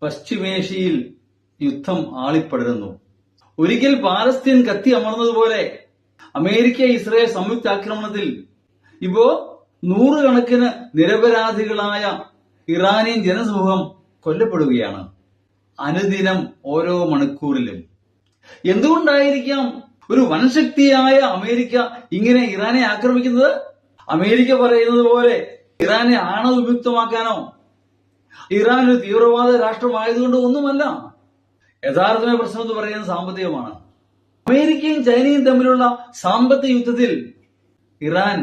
പശ്ചിമേഷ്യയിൽ യുദ്ധം ആളിപ്പടരുന്നു. ഒരിക്കൽ പാലസ്തീൻ കത്തി അമർന്നതുപോലെ അമേരിക്ക ഇസ്രായേൽ സംയുക്ത ആക്രമണത്തിൽ ഇപ്പോ നൂറുകണക്കിന് നിരപരാധികളായ ഇറാനിയൻ ജനസമൂഹം കൊല്ലപ്പെടുകയാണ് അനുദിനം ഓരോ മണിക്കൂറിലും. എന്തുകൊണ്ടായിരിക്കാം ഒരു വൻശക്തിയായ അമേരിക്ക ഇങ്ങനെ ഇറാനെ ആക്രമിക്കുന്നത്? അമേരിക്ക പറയുന്നത് പോലെ ഇറാനെ ആണവ വിമുക്തമാക്കാനോ ഇറാൻ ഒരു തീവ്രവാദ രാഷ്ട്രമായതുകൊണ്ട് ഒന്നുമല്ല. യഥാർത്ഥമായ പ്രശ്നം എന്ന് പറയുന്നത് സാമ്പത്തികമാണ്. അമേരിക്കയും ചൈനയും തമ്മിലുള്ള സാമ്പത്തിക യുദ്ധത്തിൽ ഇറാൻ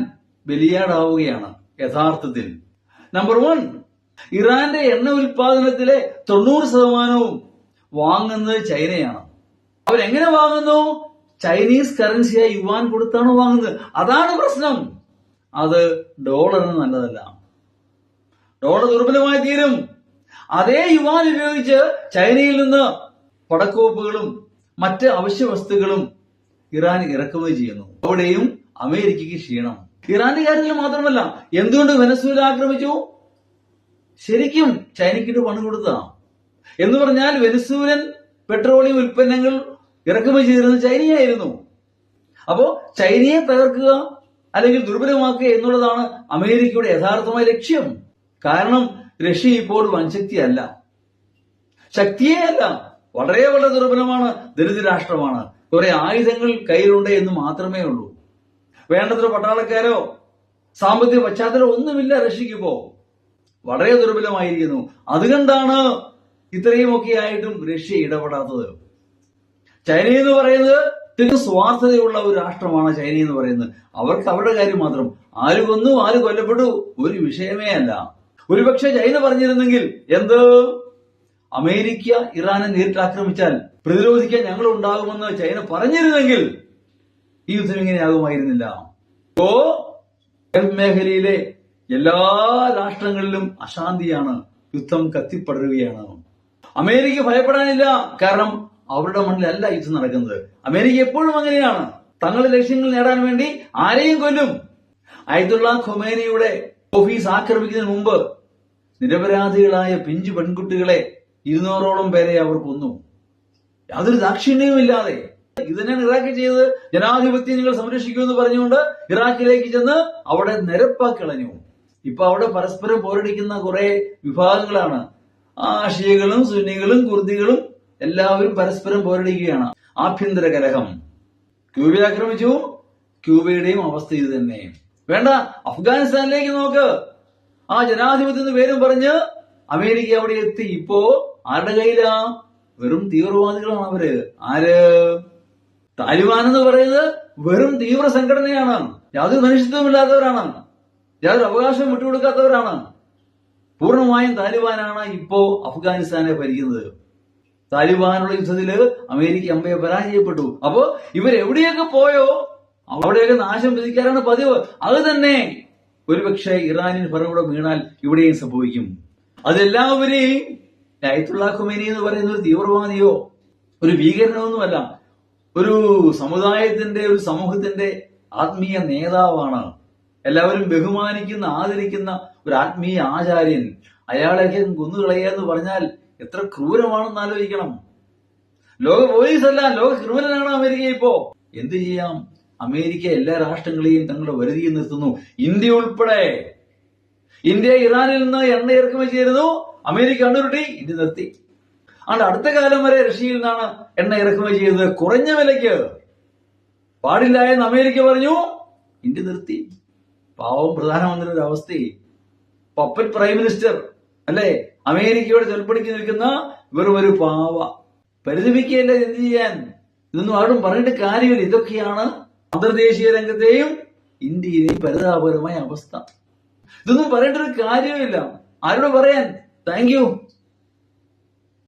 ബലിയാടാവുകയാണ് യഥാർത്ഥത്തിൽ. നമ്പർ 1, ഇറാന്റെ എണ്ണ ഉൽപാദനത്തിലെ 90% വാങ്ങുന്നത് ചൈനയാണ്. അവരെങ്ങനെ വാങ്ങുന്നു? ചൈനീസ് കറൻസിയായി യുവാൻ കൊടുത്താണ് വാങ്ങുന്നത്. അതാണ് പ്രശ്നം. അത് ഡോളറിന് നല്ലതല്ല. ഡോളർ ദുർബലമായി തീരും. അതേ യുവാൻ ഉപയോഗിച്ച് ചൈനയിൽ നിന്ന് പടക്കോപ്പുകളും മറ്റ് അവശ്യ വസ്തുക്കളും ഇറാൻ ഇറക്കുമതി ചെയ്യുന്നു. അവിടെയും അമേരിക്കയ്ക്ക് ക്ഷീണം. ഇറാന്റെ കാര്യത്തിൽ മാത്രമല്ല, എന്തുകൊണ്ട് വെനസ്വേല ആക്രമിച്ചു? ശരിക്കും ചൈനയ്ക്കിട്ട് പണം കൊടുത്തതാ. എന്ന് പറഞ്ഞാൽ വെനസ്വേലൻ പെട്രോളിയം ഉൽപ്പന്നങ്ങൾ ഇറക്കുമതി ചെയ്തിരുന്നത് ചൈനയായിരുന്നു. അപ്പോ ചൈനയെ തകർക്കുക അല്ലെങ്കിൽ ദുർബലമാക്കുക എന്നുള്ളതാണ് അമേരിക്കയുടെ യഥാർത്ഥമായ ലക്ഷ്യം. കാരണം റഷ്യ ഇപ്പോൾ വൻശക്തിയല്ല, ശക്തിയേ അല്ല, വളരെ വളരെ ദുർബലമാണ്, ദരിദ്ര രാഷ്ട്രമാണ്. കുറെ ആയുധങ്ങൾ കയ്യിലുണ്ട് എന്ന് മാത്രമേ ഉള്ളൂ. വേണ്ടത്ര പട്ടാളക്കാരോ സാമ്പത്തിക പശ്ചാത്തലം ഒന്നുമില്ല റഷ്യക്കിപ്പോ. വളരെ ദുർബലമായിരിക്കുന്നു. അതുകൊണ്ടാണ് ഇത്രയുമൊക്കെ ആയിട്ടും റഷ്യ ഇടപെടാത്തത്. ചൈന എന്ന് പറയുന്നത് തികച്ചും സ്വാർത്ഥതയുള്ള ഒരു രാഷ്ട്രമാണ്. ചൈന എന്ന് പറയുന്നത് അവർക്ക് അവരുടെ കാര്യം മാത്രം. ആര് കൊന്നു, ആര് കൊല്ലപ്പെട്ടു ഒരു വിഷയമേ അല്ല. ഒരുപക്ഷെ ചൈന പറഞ്ഞിരുന്നെങ്കിൽ എന്ത്, അമേരിക്ക ഇറാനെ നേരിട്ട് ആക്രമിച്ചാൽ പ്രതിരോധിക്കാൻ ഞങ്ങൾ ഉണ്ടാകുമെന്ന് ചൈന പറഞ്ഞിരുന്നെങ്കിൽ ഈ യുദ്ധം ഇങ്ങനെയാകുമായിരുന്നില്ല. ഇപ്പോ ഗൾഫ് മേഖലയിലെ എല്ലാ രാഷ്ട്രങ്ങളിലും അശാന്തിയാണ്, യുദ്ധം കത്തിപ്പടരുകയാണ്. അമേരിക്ക ഭയപ്പെടാനില്ല, കാരണം അവരുടെ മണ്ണിലല്ല യുദ്ധം നടക്കുന്നത്. അമേരിക്ക എപ്പോഴും അങ്ങനെയാണ്, തങ്ങളുടെ ലക്ഷ്യങ്ങൾ നേടാൻ വേണ്ടി ആരെയും കൊല്ലും. അയതുള്ള ഖൊമേനിയുടെ ഓഫീസ് ആക്രമിക്കുന്നതിന് മുമ്പ് നിരപരാധികളായ പിഞ്ചു പെൺകുട്ടികളെ 200ഓളം പേരെ അവർ കൊന്നു, യാതൊരു ദാക്ഷിണ്യവുമില്ലാതെ. ഇത് തന്നെയാണ് ഇറാഖിൽ ചെയ്തത്. ജനാധിപത്യം നിങ്ങൾ സംരക്ഷിക്കുമെന്ന് പറഞ്ഞുകൊണ്ട് ഇറാഖിലേക്ക് ചെന്ന് അവിടെ നിരപ്പാക്കി കളഞ്ഞു. ഇപ്പൊ അവിടെ പരസ്പരം പോരടിക്കുന്ന കുറെ വിഭാഗങ്ങളാണ്. ഷിയകളും സുന്നികളും കുർദികളും എല്ലാവരും പരസ്പരം പോരടിക്കുകയാണ്. ആഭ്യന്തര കലഹം. ക്യൂബ ആക്രമിച്ചു, ക്യൂബയുടെയും അവസ്ഥ ഇത് തന്നെ. വേണ്ട, അഫ്ഗാനിസ്ഥാനിലേക്ക് നോക്ക്. ആ ജനാധിപത്യം പേരും പറഞ്ഞ് അമേരിക്ക അവിടെ എത്തി. ഇപ്പോ ആരുടെ കയ്യിലാ? വെറും തീവ്രവാദികളാണ് അവര്. ആര്? താലിബാൻ എന്ന് പറയുന്നത് വെറും തീവ്ര സംഘടനയാണ്. യാതൊരു മനുഷ്യത്വമില്ലാത്തവരാണ്, യാതൊരു അവകാശവും വിട്ടുകൊടുക്കാത്തവരാണ്. പൂർണ്ണമായും താലിബാനാണ് ഇപ്പോ അഫ്ഗാനിസ്ഥാനെ ഭരിക്കുന്നത്. താലിബാനുള്ള യുദ്ധത്തില് അമേരിക്ക അമ്പയെ പരാജയപ്പെട്ടു. അപ്പോ ഇവരെവിടെയൊക്കെ പോയോ അവിടെയൊക്കെ നാശം വിധിക്കാറാണ് പതിവ്. അത് തന്നെ ഒരുപക്ഷെ ഇറാനിയൻ ഭരണകൂടം വീണാൽ ഇവിടെയും സംഭവിക്കും. അതെല്ലാവരെയും അയത്തുള്ള ഖൊമേനി എന്ന് പറയുന്ന ഒരു തീവ്രവാദിയോ ഒരു ഭീകരനൊന്നുമല്ല, ഒരു സമുദായത്തിന്റെ ഒരു സമൂഹത്തിന്റെ ആത്മീയ നേതാവാണ്. എല്ലാവരും ബഹുമാനിക്കുന്ന ആദരിക്കുന്ന ഒരു ആത്മീയ ആചാര്യൻ. അയാളെയൊക്കെ കൊന്നുകളയുക എന്ന് പറഞ്ഞാൽ എത്ര ക്രൂരമാണെന്ന് ആലോചിക്കണം. ലോക പോലീസല്ല, ലോക ക്രിമിനലാണ് അമേരിക്ക. ഇപ്പോ എന്ത് ചെയ്യാം? അമേരിക്ക എല്ലാ രാഷ്ട്രങ്ങളെയും തങ്ങളുടെ വരുതിയിൽ നിർത്തുന്നു, ഇന്ത്യ ഉൾപ്പെടെ. ഇന്ത്യ ഇറാനിൽ നിന്ന് എണ്ണ ഇറക്കുമതി ചെയ്തിരുന്നു, അമേരിക്ക കണ്ണുരുട്ടി, ഇന്ത്യ നിർത്തി. അതുകൊണ്ട് അടുത്ത കാലം വരെ റഷ്യയിൽ നിന്നാണ് എണ്ണ ഇറക്കുമതി ചെയ്തത് കുറഞ്ഞ വിലയ്ക്ക്. പാടില്ല എന്ന് അമേരിക്ക പറഞ്ഞു, ഇന്ത്യ നിർത്തി. പാവം പ്രധാനമന്ത്രിയുടെ അവസ്ഥയെ, പപ്പറ്റ് പ്രൈം മിനിസ്റ്റർ അല്ലെ, അമേരിക്കയോട് ചെൽപ്പടിക്ക് നിൽക്കുന്ന വെറും ഒരു പാവ. പരിതപിക്കുകയല്ലേ, എന്ത് ചെയ്യാൻ? ഇതൊന്നും ആരും പറഞ്ഞിട്ട് കാര്യമില്ല. ഇതൊക്കെയാണ് അന്തർദേശീയ രംഗത്തെയും ഇന്ത്യയിലെയും പരിതാപകരമായ അവസ്ഥ. ഇതൊന്നും പറയേണ്ട ഒരു കാര്യമില്ല. ആരോട് പറയാൻ? Thank you.